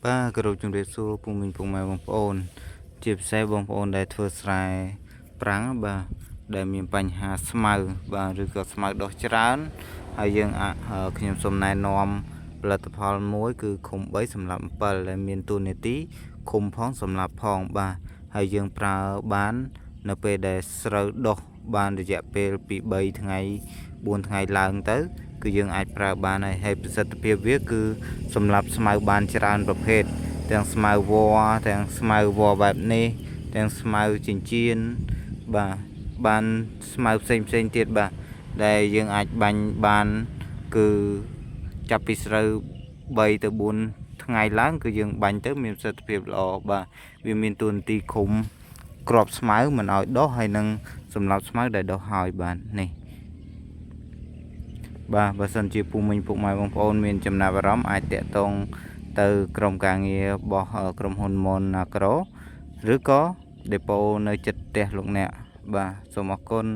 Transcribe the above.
ba គោរពជំរាបសួរពុំមីងពុកម៉ែបងប្អូនជាពិសេសបងប្អូនដែលធ្វើស្រែប្រាំងបាទដែលមានបញ្ហាស្មៅបាទឬក៏ស្មៅដុះច្រើនហើយយើងខ្ញុំសូមណែនាំផលិតផលមួយគឺឃុំ3សម្រាប់7ដែលមានតួនាទីឃុំផងសម្រាប់ផងបាទហើយយើងប្រើបាននៅពេលដែលស្រូវដុះបានរយៈពេលពី3ថ្ងៃ4ថ្ងៃឡើងទៅគឺយើងអាចប្រើបានហើយប្រសិទ្ធភាពវាគឺសម្រាប់ស្មៅបានច្រើនប្រភេទទាំងស្មៅវល្លិទាំងស្មៅវល្លិបែបនេះទាំងស្មៅចិញ្ចៀនបាទបានស្មៅផ្សេងទៀតបាទដែលយើងអាចបាញ់បានគឺចាប់ពីស្រូវ3ទៅ4ថ្ងៃឡើងគឺយើងបាញ់ទៅមានប្រសិទ្ធភាពល្អបាទវាមានតួនាទីឃុំក្របស្មៅមិនឲ្យដុះហើយនឹងសម្រាប់ស្មៅដែលដុះហើយបាទនេះបាទបើសិនជាពុំមីងពុកម៉ែបងប្អូនមានចំណាប់អារម្មណ៍អាចតាក់ទងទៅក្រុមការងាររបស់ក្រុមហ៊ុន Monagro ឬក៏ដេប៉ូនៅចិត្តផ្ទះលោកអ្នកបាទសូមអរគុណ